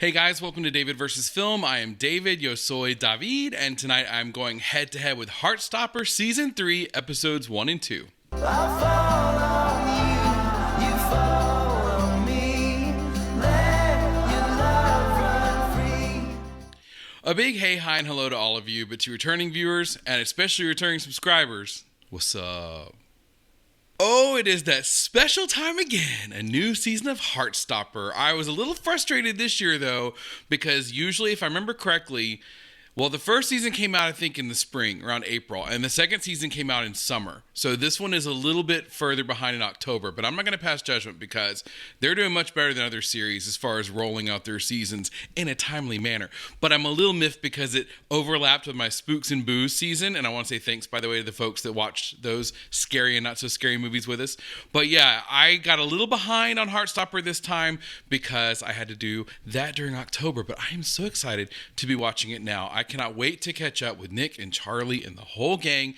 Hey guys, welcome to David vs. Film. I am David, yo soy David, and tonight I'm going head to head with Heartstopper Season 3, Episodes 1 and 2. A big hey, hi, and hello to all of you, but to returning viewers, and especially returning subscribers, what's up? Oh, it is that special time again, a new season of Heartstopper. I was a little frustrated this year, though, because usually, if I remember correctly, well, the first season came out, I think, in the spring, around April, and the second season came out in summer. So this one is a little bit further behind in October, but I'm not going to pass judgment because they're doing much better than other series as far as rolling out their seasons in a timely manner. But I'm a little miffed because it overlapped with my Spooks and Booze season, and I want to say thanks, by the way, to the folks that watched those scary and not so scary movies with us. But yeah, I got a little behind on Heartstopper this time because I had to do that during October, but I am so excited to be watching it now. I cannot wait to catch up with Nick and Charlie and the whole gang.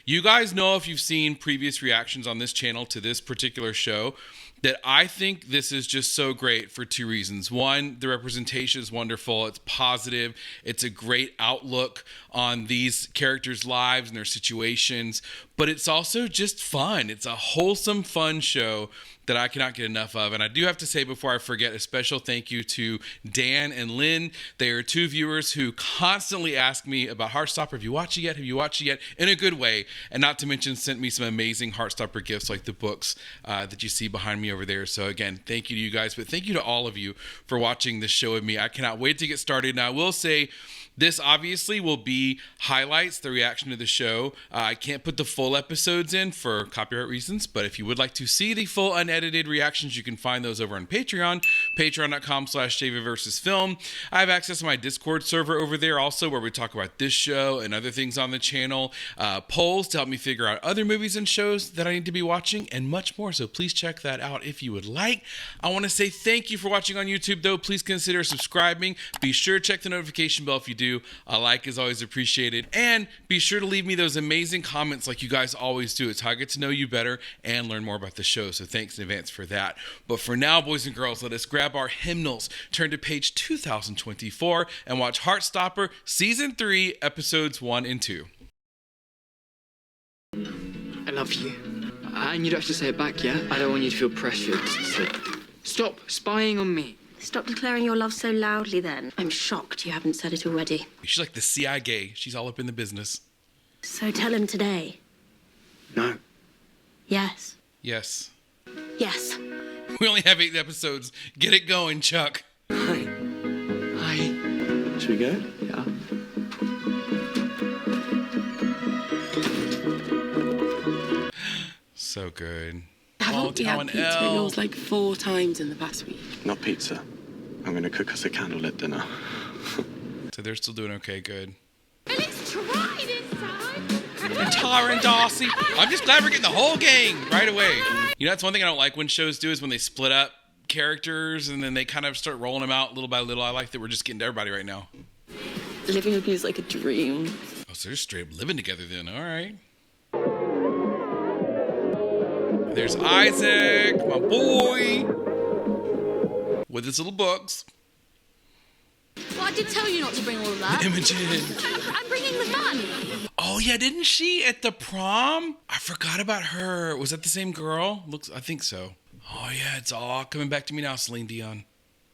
You guys know, if you've seen previous reactions on this channel to this particular show, that I think this is just so great for two reasons. One, the representation is wonderful. It's positive. It's a great outlook on these characters' lives and their situations. But it's also just fun. It's a wholesome, fun show that I cannot get enough of. And I do have to say, before I forget, a special thank you to Dan and Lynn. They are two viewers who constantly ask me about Heartstopper. Have you watched it yet? Have you watched it yet? In a good way. And not to mention, sent me some amazing Heartstopper gifts like the books that you see behind me over there. So again, thank you to you guys. But thank you to all of you for watching this show with me. I cannot wait to get started. And I will say, this obviously will be highlights, the reaction to the show. I can't put the full episodes in for copyright reasons, but if you would like to see the full unedited reactions, you can find those over on Patreon, patreon.com/DavidVersusFilm. I have access to my Discord server over there also, where we talk about this show and other things on the channel, polls to help me figure out other movies and shows that I need to be watching, and much more. So please check that out if you would like. I want to say thank you for watching on YouTube, though. Please consider subscribing. Be sure to check the notification bell if you do. A like is always appreciated, and be sure to leave me those amazing comments like you guys always do. It's how I get to know you better and learn more about the show, so thanks in advance for that. But for now, boys and girls, let us grab our hymnals, turn to page 2024, and watch Heartstopper Season 3, Episodes 1 and 2. I love you. And you don't have to say it back, yeah? I don't want you to feel pressured to stop spying on me. Stop declaring your love so loudly, then. I'm shocked you haven't said it already. She's like the CIA. She's all up in the business. So tell him today. No. Yes. Yes. Yes. We only have 8 episodes. Get it going, Chuck. Hi. Hi. Should we go? Yeah. So good. Haven't we had pizza at yours like 4 times in the past week? Not pizza. I'm going to cook us a candlelit dinner. So they're still doing okay, good. At least try this time. And Taryn, Darcy. I'm just glad we're getting the whole gang right away. You know, that's one thing I don't like when shows do, is when they split up characters and then they kind of start rolling them out little by little. I like that we're just getting to everybody right now. Living with you is like a dream. Oh, so they're straight up living together then. All right. There's Isaac, my boy, with his little books. Well, I did tell you not to bring all of that. Imogen. I'm bringing the fun. Oh, yeah, didn't she at the prom? I forgot about her. Was that the same girl? I think so. Oh, yeah, it's all coming back to me now, Celine Dion.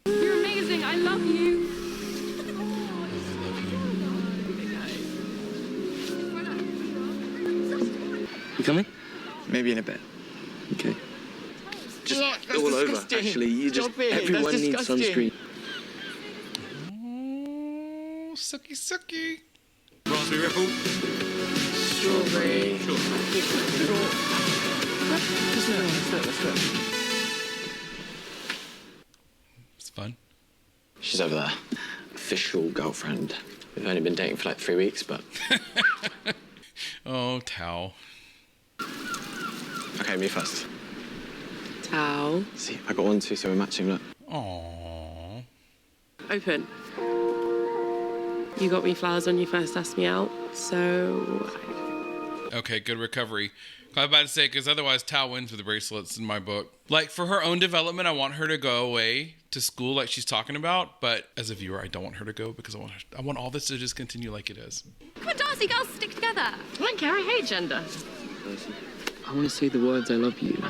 You're amazing. I love you. You coming? Maybe in a bit. Okay. Just all over, actually. You just, everyone needs sunscreen. Oh, sucky, sucky. Raspberry ripple. Strawberry. Let's go. It's fun. She's over there. Official girlfriend. We've only been dating for like 3 weeks, but... Oh, Tao. Okay, me first. Towel. See, I got 1, 2, so we're matching, look. Aww. Open. You got me flowers when you first asked me out, so... Okay, good recovery. I was about to say, because otherwise Tao wins with the bracelets in my book. Like, for her own development, I want her to go away to to school like she's talking about, but as a viewer, I don't want her to go because I want all this to just continue like it is. Come on, Darcy, girls, stick together. I don't care, I hate gender. I want to say the words I love you.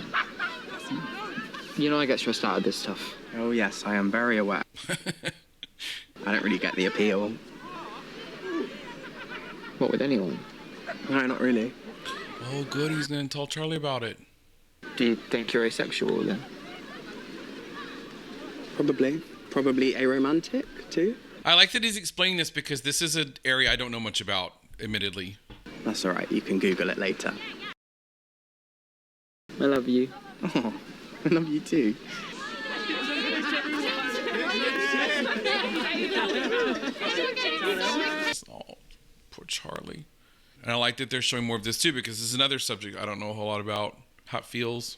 You know I get stressed out of this stuff. Oh, yes, I am very aware. I don't really get the appeal. What, with anyone? No, not really. Oh, good. He's going to tell Charlie about it. Do you think you're asexual then? Probably. Probably aromantic, too. I like that he's explaining this because this is an area I don't know much about, admittedly. That's all right. You can Google it later. I love you. Oh, I love you too. Oh, poor Charlie. And I like that they're showing more of this too because this is another subject I don't know a whole lot about. How it feels.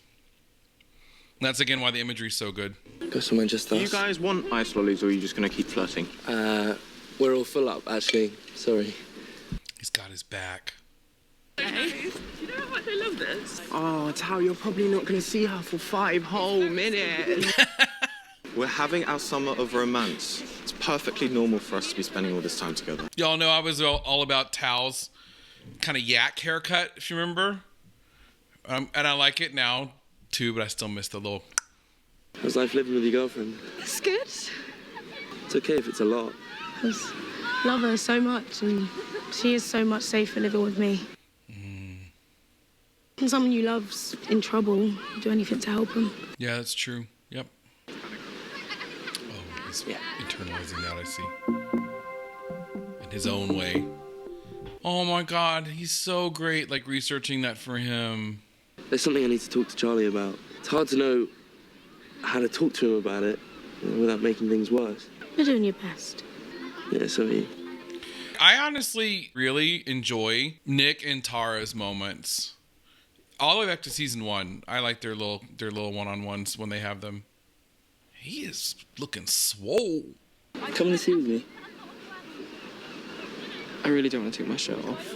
And that's again why the imagery is so good. Got someone just Do us. you guys want ice lollies or are you just going to keep flirting? We're all full up, actually. Sorry. He's got his back. Hey, you know how much I love this? Oh, Tao, you're probably not going to see her for 5 whole minutes. We're having our summer of romance. It's perfectly normal for us to be spending all this time together. Y'all know I was all about Tao's kind of yak haircut, if you remember. And I like it now too, but I still miss the little... How's life living with your girlfriend? It's good. It's okay if it's a lot. I just love her so much, and she is so much safer living with me. When someone you love's in trouble, you do anything to help him. Yeah, that's true. Yep. Oh, he's internalizing that, I see. In his own way. Oh my God, he's so great, like researching that for him. There's something I need to talk to Charlie about. It's hard to know how to talk to him about it without making things worse. You're doing your best. Yeah, so are you. I honestly really enjoy Nick and Tara's moments. All the way back to season 1. I like their little one-on-ones when they have them. He is looking swole. Come and see with me. I really don't want to take my shirt off.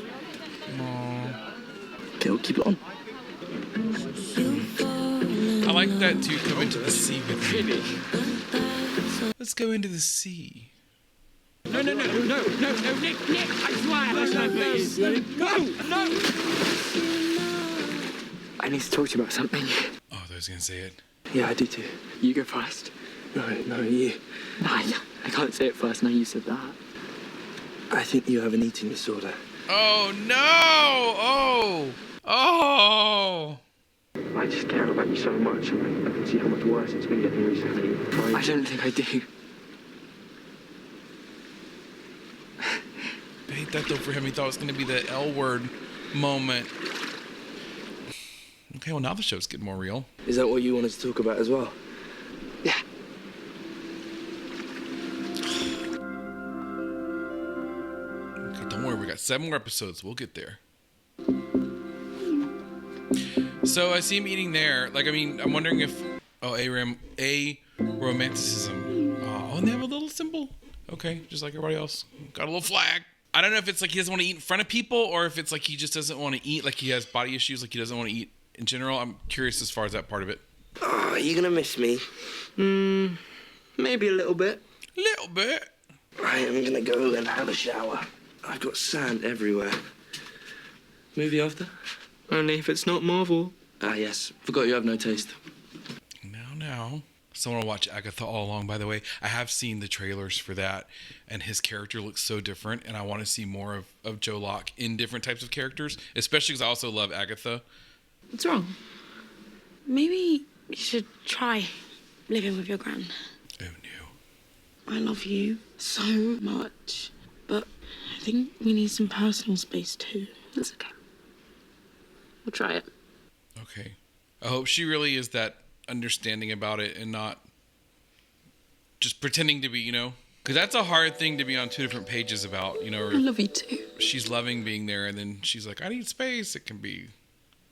Okay, I'll keep it on. I like that too. Come into the sea with me. Let's go into the sea. No, Nick, I swear. No. I need to talk to you about something. Oh, I was gonna say it. Yeah, I do too. You go first. No, you. No, I can't say it first. No, you said that. I think you have an eating disorder. Oh no! Oh! I just care about you so much, and I can see how much worse it's been getting recently. I don't think I do. I hate that though for him. He thought it was gonna be the L word moment. Okay, well now the show's getting more real. Is that what you wanted to talk about as well? Yeah. Okay, don't worry, we got 7 more episodes. We'll get there. So I see him eating there. Like, I mean, I'm wondering if... Oh, a romanticism. Oh, and they have a little symbol. Okay, just like everybody else. Got a little flag. I don't know if it's like he doesn't want to eat in front of people or if it's like he just doesn't want to eat, like he has body issues, like he doesn't want to eat in general. I'm curious as far as that part of it. Oh, are you going to miss me? Maybe a little bit. Little bit. Right, I'm going to go and have a shower. I've got sand everywhere. Movie after? Only if it's not Marvel. Ah, yes. Forgot you have no taste. Now. Someone will watch Agatha all along, by the way. I have seen the trailers for that, and his character looks so different, and I want to see more of Joe Locke in different types of characters, especially because I also love Agatha. What's wrong? Maybe you should try living with your gran. Oh, no. I love you so much, but I think we need some personal space too. That's okay. We'll try it. Okay. I hope she really is that understanding about it and not just pretending to be, you know? Because that's a hard thing to be on 2 different pages about, you know? I love you too. She's loving being there, and then she's like, I need space. It can be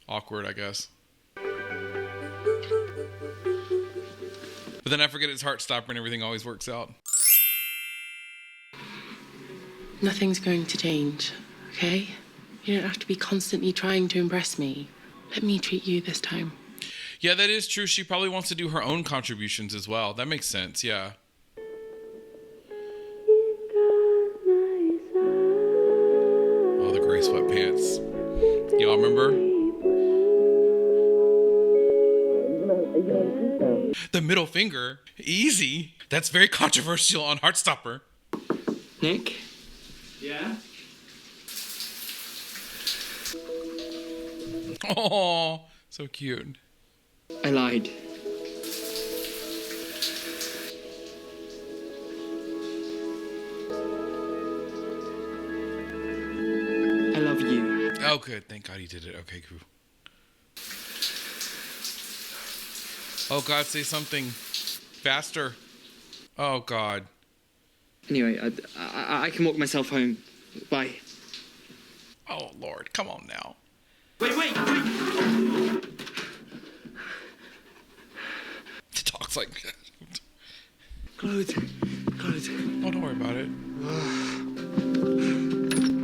awkward, I guess. But then I forget it's Heartstopper and everything always works out. Nothing's going to change, okay? You don't have to be constantly trying to impress me. Let me treat you this time. Yeah, that is true. She probably wants to do her own contributions as well. That makes sense, yeah. Oh, the gray sweatpants. Y'all remember? The middle finger? Easy. That's very controversial on Heartstopper. Nick? Yeah? Oh, so cute. I lied. I love you. Oh, good. Thank God he did it. Okay, cool. Oh, God, say something faster. Oh, God. Anyway, I can walk myself home. Bye. Oh, Lord. Come on now. Wait! He talks like that. Clothes. Oh, don't worry about it. Oh, here we go.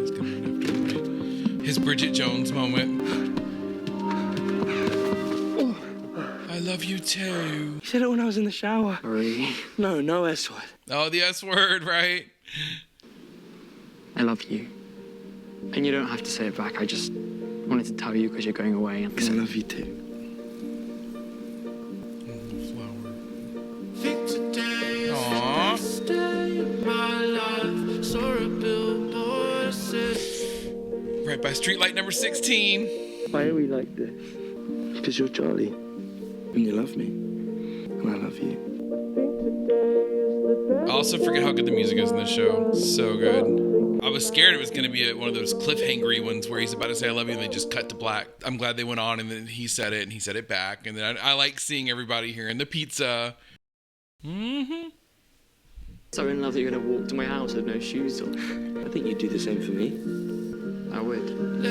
He's gonna run after him, right? His Bridget Jones moment. I love you too. You said it when I was in the shower. Sorry. No S word. Oh, the S word, right? I love you. And you don't have to say it back. I just wanted to tell you because you're going away. Because I love you too. Aww. Right by streetlight number 16. Why are we like this? Because you're Charlie. And you love me. And I love you. I also forget how good the music is in this show. So good. I was scared it was going to be one of those cliffhangery ones where he's about to say I love you and they just cut to black. I'm glad they went on and then he said it and he said it back. And then I like seeing everybody here in the pizza. Mm-hmm. So in love that you're going to walk to my house with no shoes on. I think you'd do the same for me. I would.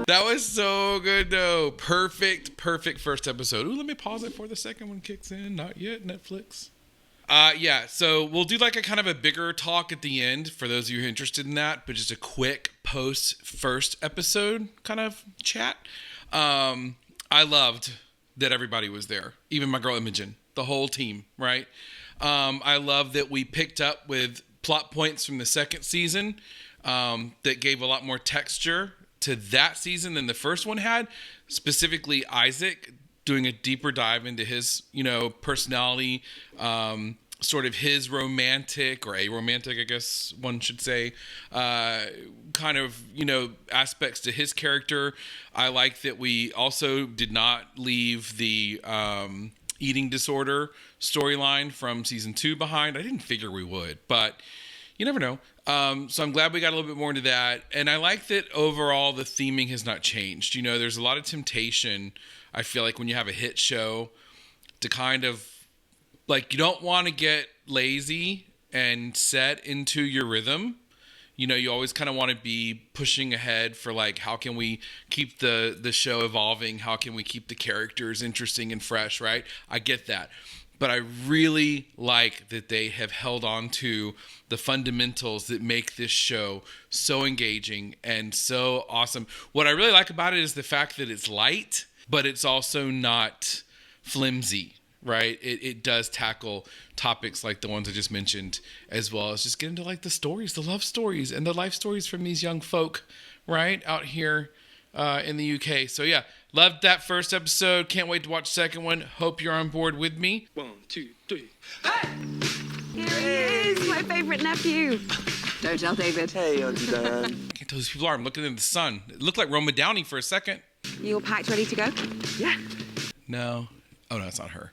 That was so good though. Perfect first episode. Ooh, let me pause it before the second one kicks in. Not yet, Netflix. Yeah, so we'll do like a kind of a bigger talk at the end for those of you who are interested in that, but just a quick post first episode kind of chat. I loved that everybody was there, even my girl Imogen, the whole team, right? I love that we picked up with plot points from the second season that gave a lot more texture to that season than the first one had, specifically Isaac doing a deeper dive into his, personality, sort of his romantic or aromantic, I guess one should say, kind of, aspects to his character. I like that we also did not leave the eating disorder storyline from season 2 behind. I didn't figure we would, but you never know. So I'm glad we got a little bit more into that. And I like that overall the theming has not changed. There's a lot of temptation, I feel like, when you have a hit show to kind of, like, you don't want to get lazy and set into your rhythm. You always kind of want to be pushing ahead for, like, how can we keep the show evolving? How can we keep the characters interesting and fresh, right? I get that. But I really like that they have held on to the fundamentals that make this show so engaging and so awesome. What I really like about it is the fact that it's light, but it's also not flimsy, right? It does tackle topics like the ones I just mentioned, as well as just get into like the stories, the love stories and the life stories from these young folk, right, out here in the UK. So yeah, loved that first episode. Can't wait to watch the second one. Hope you're on board with me. 1, 2, 3. Here he is, my favourite nephew. Don't tell David. Hey, Auntie Dan. I can't tell who these people are. I'm looking in the sun. It looked like Roma Downey for a second. You all packed, ready to go? Yeah. No. Oh no, it's not her.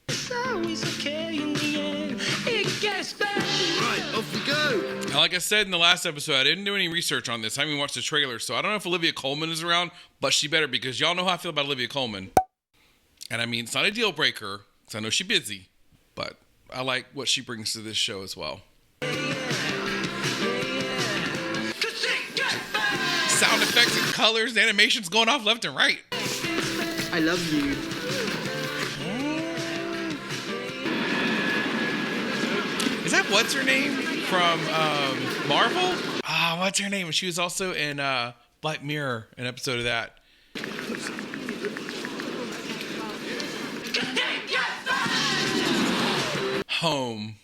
Right, off we go. Like I said in the last episode, I didn't do any research on this. I haven't even watched the trailer, so I don't know if Olivia Colman is around, but she better, because y'all know how I feel about Olivia Colman. And I mean, it's not a deal breaker, because I know she's busy, but I like what she brings to this show as well. Sound effects and colors, the animations going off left and right. I love you. Is that what's her name from Marvel? What's her name? She was also in Black Mirror, an episode of that. home.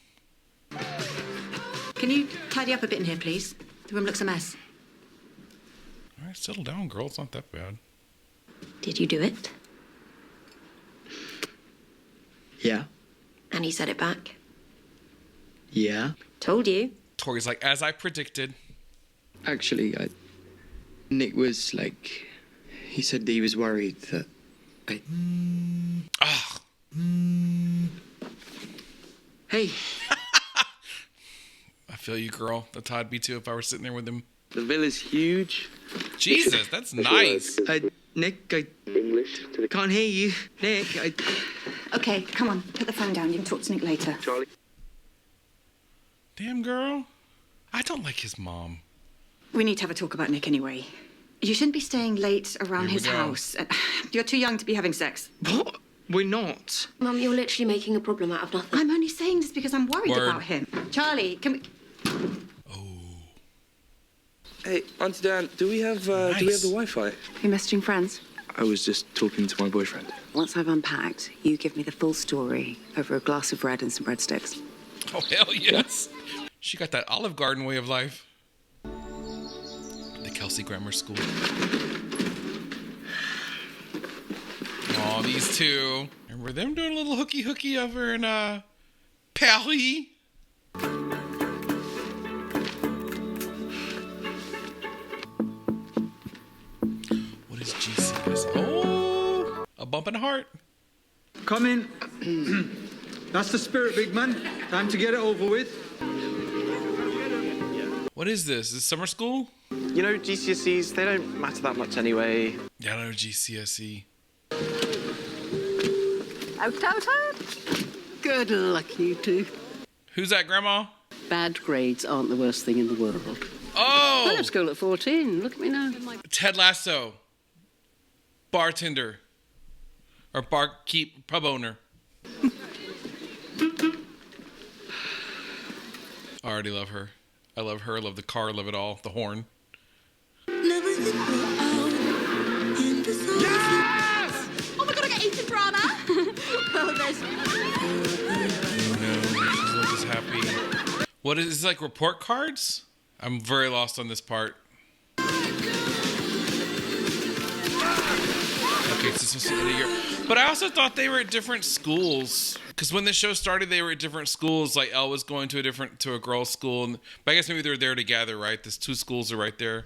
Can you tidy up a bit in here, please? The room looks a mess. All right, settle down, girl. It's not that bad. Did you do it? Yeah. And he said it back? Yeah. Told you. Tori's like, as I predicted. Actually, Nick was like... He said that he was worried that Ah. Hey. I feel you, girl. That's how I'd be too if I were sitting there with him. The villa's huge. Jesus, that's nice. Nick, English can't hear you. Nick, Okay, come on. Put the phone down. You can talk to Nick later. Charlie. Damn, girl. I don't like his mom. We need to have a talk about Nick anyway. You shouldn't be staying late around Here we his go. house. You're too young to be having sex. What? We're not. Mum, you're literally making a problem out of nothing. I'm only saying this because I'm worried Word. about him. Charlie, can we... Hey, Auntie Dan, do we have the Wi-Fi? You messaging friends? I was just talking to my boyfriend. Once I've unpacked, you give me the full story over a glass of red and some breadsticks. Oh, hell yes. She got that Olive Garden way of life. The Kelsey Grammar School. Oh, these two. Remember them doing a little hooky over in Pkwy? What is GCS? Oh, a bump in the heart. Come in. That's the spirit, big man. Time to get it over with. What is this? Is this summer school? You know, GCSEs, they don't matter that much anyway. Yeah, I know GCSE. Out. Good luck, you two. Who's that, Grandma? Bad grades aren't the worst thing in the world. Oh! I left school at 14. Look at me now. Ted Lasso. Bartender. Or barkeep, pub owner. I already love her. I love her, I love the car, I love it all. The horn. Yes! Oh my god, I get eaten drama! Oh, there's... Oh no, she's not just happy. What is this, like report cards? I'm very lost on this part. Okay, so this was the year. But I also thought they were at different schools. Because when the show started, they were at different schools. Like Elle was going to a girls' school, but I guess maybe they were there together, right? These two schools are right there.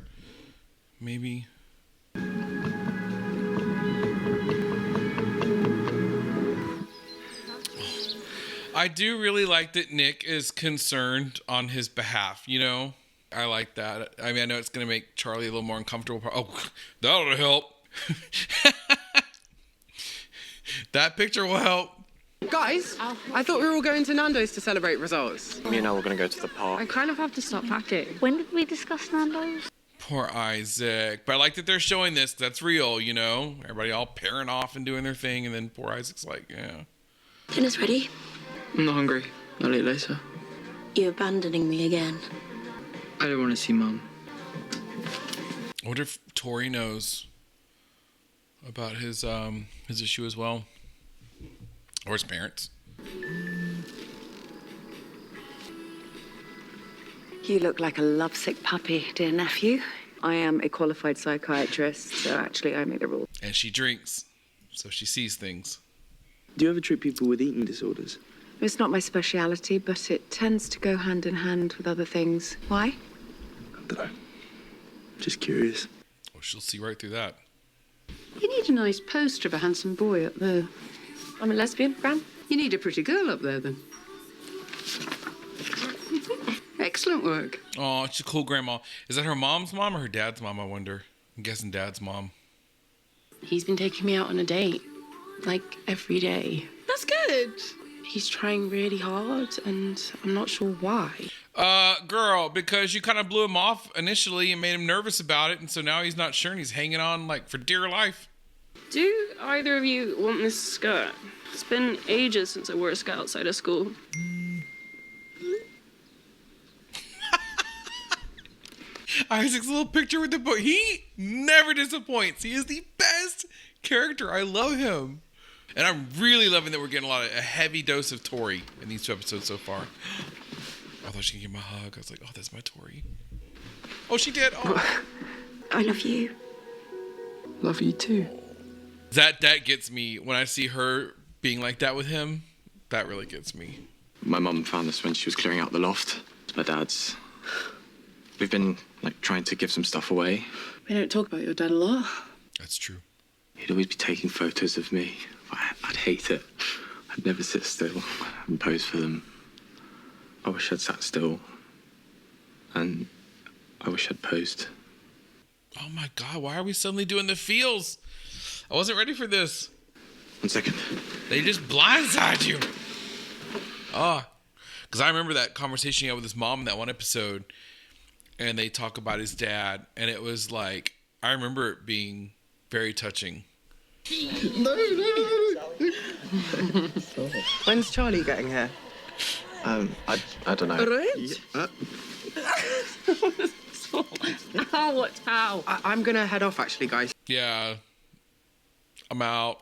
Maybe. I do really like that Nick is concerned on his behalf. You know, I like that. I mean, I know it's gonna make Charlie a little more uncomfortable. Oh, that'll help. That picture will help. Guys, I thought we were all going to Nando's to celebrate results. Me and Elle were going to go to the park. I kind of have to stop packing. When did we discuss Nando's? Poor Isaac. But I like that they're showing this. That's real, you know? Everybody all pairing off and doing their thing, and then poor Isaac's like, yeah. Dinner's ready. I'm not hungry. I'll eat later. You abandoning me again. I don't want to see Mum. I wonder if Tori knows about his issue as well. Or his parents. You look like a lovesick puppy, dear nephew. I am a qualified psychiatrist, so actually I made the rules. And she drinks, so she sees things. Do you ever treat people with eating disorders? It's not my speciality, but it tends to go hand in hand with other things. Why? I don't know. Just curious. Oh, she'll see right through that. You need a nice poster of a handsome boy up there. I'm a lesbian, Gran. You need a pretty girl up there, then. Excellent work. Oh, she's a cool grandma. Is that her mom's mom or her dad's mom, I wonder? I'm guessing dad's mom. He's been taking me out on a date, like, every day. That's good. He's trying really hard, and I'm not sure why. Girl, because you kind of blew him off initially and made him nervous about it, and so now he's not sure and he's hanging on, like, for dear life. Do either of you want this skirt? It's been ages since I wore a skirt outside of school. Isaac's little picture with the book. He never disappoints. He is the best character. I love him. And I'm really loving that we're getting a heavy dose of Tori in these 2 episodes so far. I thought she could give me a hug. I was like, oh, that's my Tori. Oh, she did. Oh. I love you. Love you too. That gets me. When I see her being like that with him, that really gets me. My mum found this when she was clearing out the loft. It's my dad's. We've been, trying to give some stuff away. We don't talk about your dad a lot. That's true. He'd always be taking photos of me. I'd hate it. I'd never sit still and pose for them. I wish I'd sat still. And I wish I'd posed. Oh my God, why are we suddenly doing the feels? I wasn't ready for this. 1 second. They just blindside you. Oh, because I remember that conversation he had with his mom in that one episode, and they talk about his dad, and it was like, I remember it being very touching. No. When's Charlie getting here? I don't know. How? I'm gonna head off, actually, guys. Yeah. I'm out.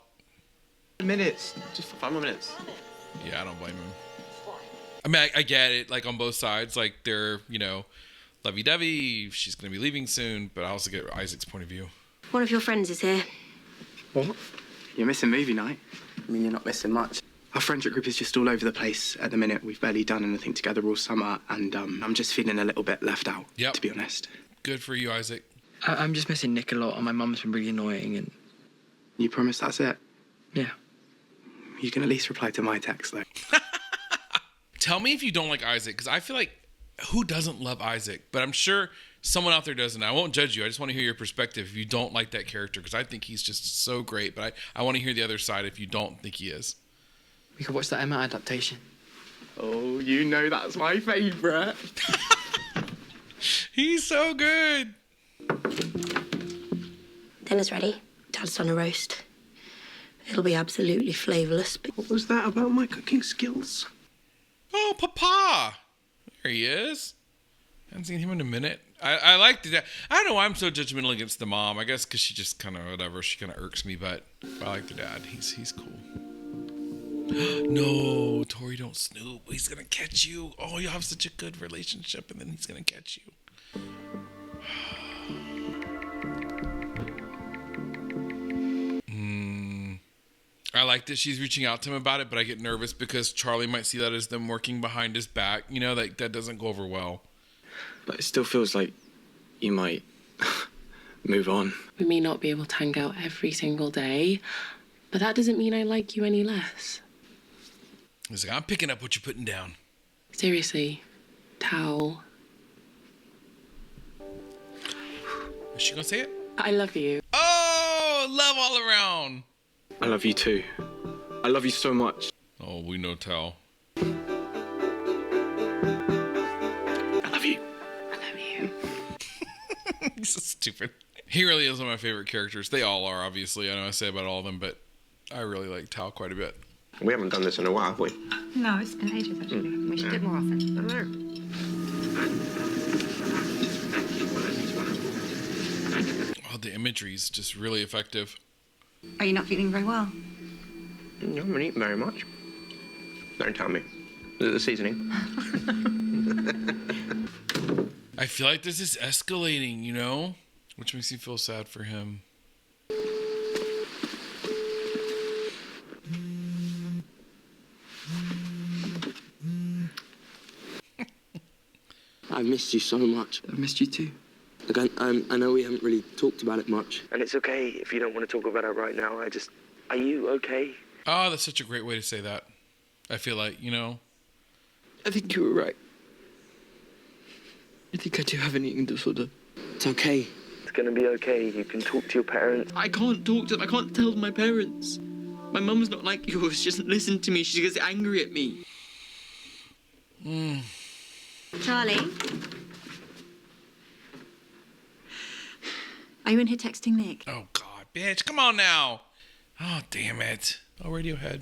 Minutes. Just 5 more minutes. Yeah, I don't blame him. I mean, I get it, on both sides. They're, lovey-dovey. She's going to be leaving soon. But I also get Isaac's point of view. One of your friends is here. What? You're missing movie night. I mean, you're not missing much. Our friendship group is just all over the place at the minute. We've barely done anything together all summer, and I'm just feeling a little bit left out, to be honest. Good for you, Isaac. I'm just missing Nick a lot, and my mum's been really annoying, and... You promise that's it? Yeah. You can at least reply to my text, though. Tell me if you don't like Isaac, because I feel like who doesn't love Isaac? But I'm sure someone out there doesn't. I won't judge you. I just want to hear your perspective if you don't like that character, because I think he's just so great. But I want to hear the other side if you don't think he is. We could watch that Emma adaptation. Oh, you know that's my favourite. He's so good. Dinner's ready. Dad's done a roast. It'll be absolutely flavourless. But... What was that about my cooking skills? Oh, Papa. There he is. Haven't seen him in a minute. I like the dad. I don't know why I'm so judgmental against the mom. I guess because she just kind of, whatever, she kind of irks me. But I like the dad. He's cool. No, Tori, don't snoop. He's going to catch you. Oh, you have such a good relationship, and then he's going to catch you. I like that she's reaching out to him about it, but I get nervous because Charlie might see that as them working behind his back. That doesn't go over well. But it still feels like you might move on. We may not be able to hang out every single day, but that doesn't mean I like you any less. He's like, I'm picking up what you're putting down. Seriously, towel. Is she gonna say it? I love you. Oh, love all around. I love you too. I love you so much. Oh, we know Tal. I love you. I love you. He's so stupid. He really is one of my favorite characters. They all are, obviously. I know I say about all of them, but I really like Tal quite a bit. We haven't done this in a while, have we? No, it's been ages, actually. We should do it more often. I know. Oh, the imagery is just really effective. Are you not feeling very well? You haven't eaten very much. Don't tell me. Is it the seasoning? I feel like this is escalating, which makes me feel sad for him. I've missed you so much. I've missed you too. Like, I know we haven't really talked about it much. And it's okay if you don't want to talk about it right now. Are you okay? Oh, that's such a great way to say that. I feel like, I think you were right. I think I do have an eating disorder. It's okay. It's gonna be okay. You can talk to your parents. I can't talk to them. I can't tell my parents. My mum's not like yours. She doesn't listen to me. She gets angry at me. Charlie? Are you in here texting Nick? Oh, God, bitch. Come on now. Oh, damn it. Oh, Radiohead.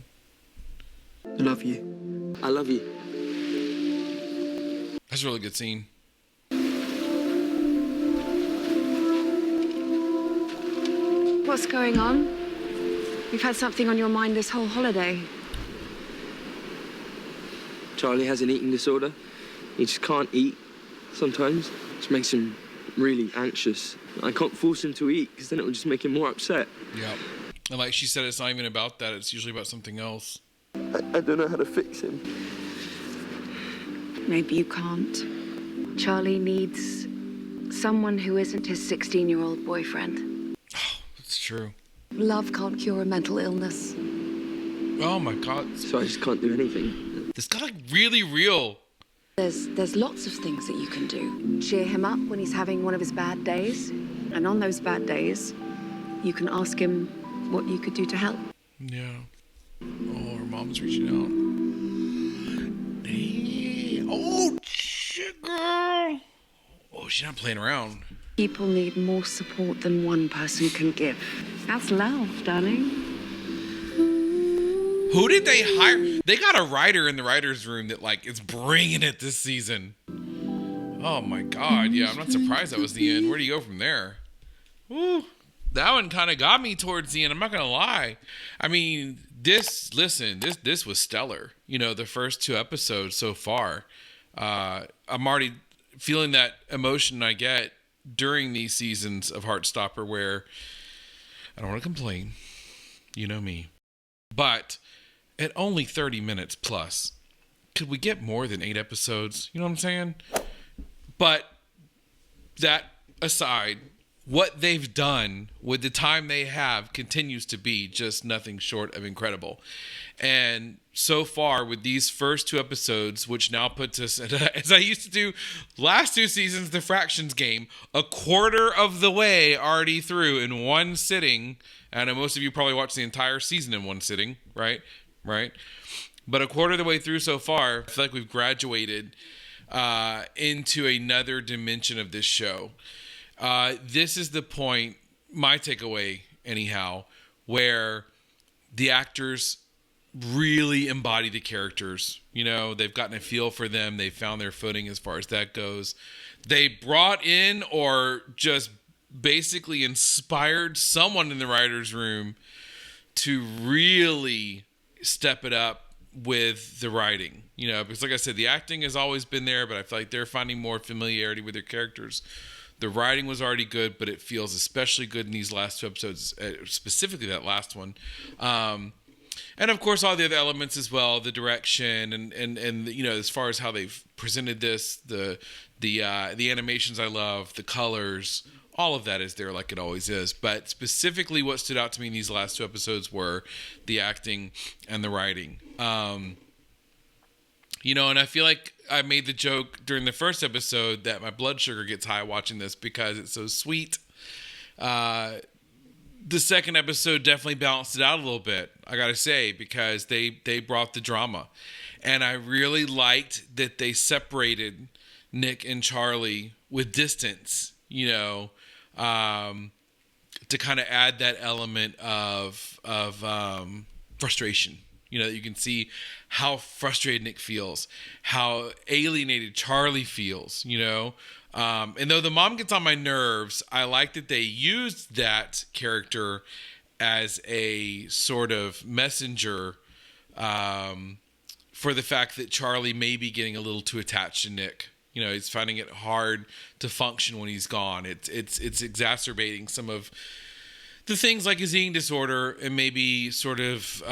I love you. I love you. That's a really good scene. What's going on? You've had something on your mind this whole holiday. Charlie has an eating disorder. He just can't eat sometimes. It just makes him really anxious. I can't force him to eat because then it will just make him more upset. Yeah. And like she said, it's not even about that. It's usually about something else. I don't know how to fix him. Maybe you can't. Charlie needs someone who isn't his 16-year-old boyfriend. Oh, that's true. Love can't cure a mental illness. Oh my God. So I just can't do anything. This got like really real. There's lots of things that you can do. Cheer him up when he's having one of his bad days. And on those bad days, you can ask him what you could do to help. Yeah. Oh, her mom's reaching out. Hey. Oh, shit, girl. Oh, she's not playing around. People need more support than one person can give. That's love, darling. Who did they hire? They got a writer in the writer's room that, like, is bringing it this season. Oh, my God. Yeah, I'm not surprised that was the end. Where do you go from there? Woo. That one kind of got me towards the end. I'm not going to lie. I mean, this was stellar. You know, the first 2 episodes so far. I'm already feeling that emotion I get during these seasons of Heartstopper where I don't want to complain. You know me. But at only 30 minutes plus, could we get more than 8 episodes? You know what I'm saying? But that aside, what they've done with the time they have continues to be just nothing short of incredible. And so far with these first 2 episodes, which now puts us, as I used to do last 2 seasons, the fractions game, a quarter of the way already through in one sitting. I know most of you probably watched the entire season in one sitting, right? Right? But a quarter of the way through so far, I feel like we've graduated into another dimension of this show. This is the point, my takeaway anyhow, where the actors really embody the characters. You know, they've gotten a feel for them. They've found their footing as far as that goes. They brought in or just basically inspired someone in the writer's room to really step it up with the writing. You know, because like I said, the acting has always been there, but I feel like they're finding more familiarity with their characters. The writing was already good, but it feels especially good in these last 2 episodes, specifically that last one. And of course, all the other elements as well, the direction and you know, as far as how they've presented this, the animations I love, the colors, all of that is there like it always is. But specifically what stood out to me in these last 2 episodes were the acting and the writing. You know, and I feel like I made the joke during the first episode that my blood sugar gets high watching this because it's so sweet. The second episode definitely balanced it out a little bit, I gotta say, because they brought the drama. And I really liked that they separated Nick and Charlie with distance, you know, to kind of add that element of frustration. You know, you can see how frustrated Nick feels, how alienated Charlie feels, you know. And though the mom gets on my nerves, I like that they used that character as a sort of messenger for the fact that Charlie may be getting a little too attached to Nick. You know, he's finding it hard to function when he's gone. It's exacerbating some of the things like his eating disorder and maybe sort of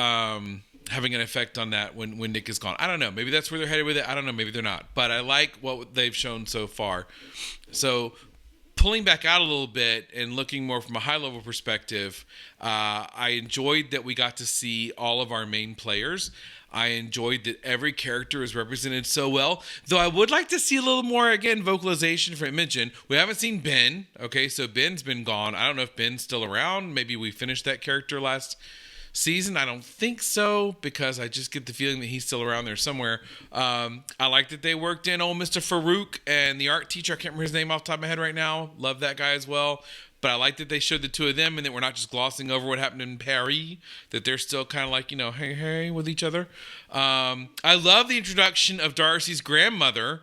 having an effect on that when Nick is gone. I don't know. Maybe that's where they're headed with it. I don't know. Maybe they're not. But I like what they've shown so far. So pulling back out a little bit and looking more from a high-level perspective, I enjoyed that we got to see all of our main players. I enjoyed that every character is represented so well. Though I would like to see a little more, again, vocalization for Imogen. We haven't seen Ben. Okay, so Ben's been gone. I don't know if Ben's still around. Maybe we finished that character last season. I don't think so, because I just get the feeling that he's still around there somewhere. I like that they worked in old Mr. Farouk and the art teacher. I can't remember his name off the top of my head right now. Love that guy as well. But I like that they showed the 2 of them and that we're not just glossing over what happened in Paris, that they're still kind of like, you know, hey with each other. I love the introduction of Darcy's grandmother.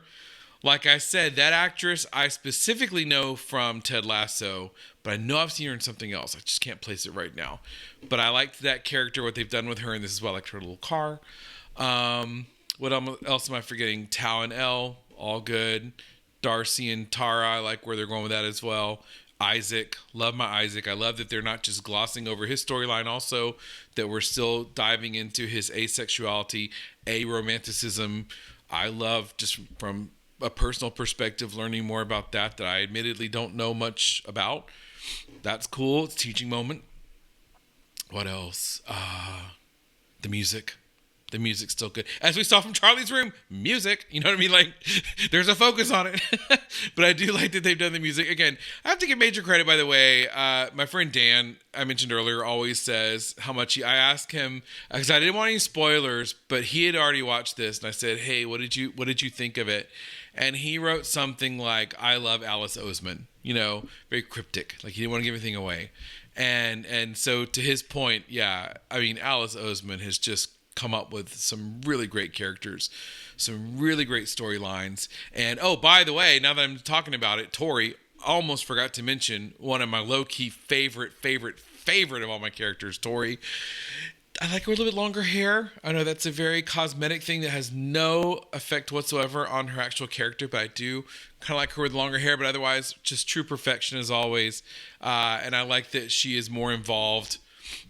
Like I said, that actress I specifically know from Ted Lasso, but I know I've seen her in something else. I just can't place it right now. But I liked that character, what they've done with her, and this is why I liked her little car. What else am I forgetting? Tao and Elle, all good. Darcy and Tara, I like where they're going with that as well. Isaac, love my Isaac. I love that they're not just glossing over his storyline, also that we're still diving into his asexuality, aromanticism. I love, just from a personal perspective, learning more about that I admittedly don't know much about. That's cool. It's a teaching moment. What else? The music. The music's still good. As we saw from Charlie's room, music, you know what I mean? Like, there's a focus on it. But I do like that they've done the music. Again, I have to give major credit, by the way. My friend Dan, I mentioned earlier, always says how much I asked him, because I didn't want any spoilers, but he had already watched this, and I said, hey, what did you think of it? And he wrote something like, I love Alice Oseman, you know, very cryptic. Like, he didn't want to give anything away. And so to his point, yeah, I mean, Alice Oseman has just come up with some really great characters, some really great storylines. And oh, by the way, now that I'm talking about it, Tori, almost forgot to mention one of my low-key favorite of all my characters, Tori. I like her with a little bit longer hair. I know that's a very cosmetic thing that has no effect whatsoever on her actual character, but I do kind of like her with longer hair, but otherwise just true perfection as always. And I like that she is more involved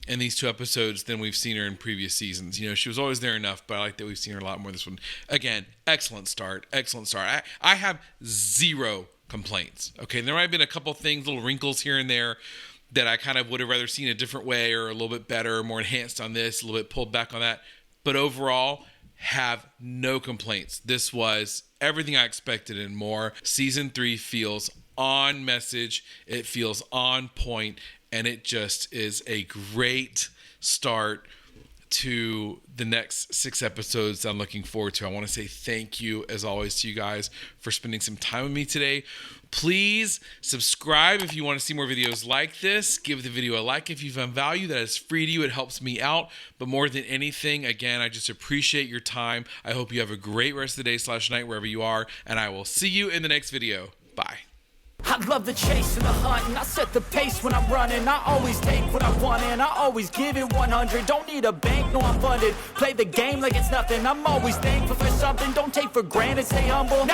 in these 2 episodes than we've seen her in previous seasons. You know, she was always there enough, but I like that we've seen her a lot more this one. Again, excellent start. I have 0 complaints. Okay, there might have been a couple things, little wrinkles here and there that I kind of would have rather seen a different way, or a little bit better, more enhanced on this, a little bit pulled back on that. But overall, have no complaints. This was everything I expected and more. Season 3 feels on message. It feels on point. And it just is a great start to the next 6 episodes that I'm looking forward to. I want to say thank you, as always, to you guys for spending some time with me today. Please subscribe if you want to see more videos like this. Give the video a like if you found value. That is free to you. It helps me out. But more than anything, again, I just appreciate your time. I hope you have a great rest of the day / night wherever you are. And I will see you in the next video. Bye. I love the chase and the hunt, and I set the pace when I'm running. I always take what I want, and I always give it 100. Don't need a bank, no, I'm funded. Play the game like it's nothing. I'm always thankful for something. Don't take for granted, stay humble.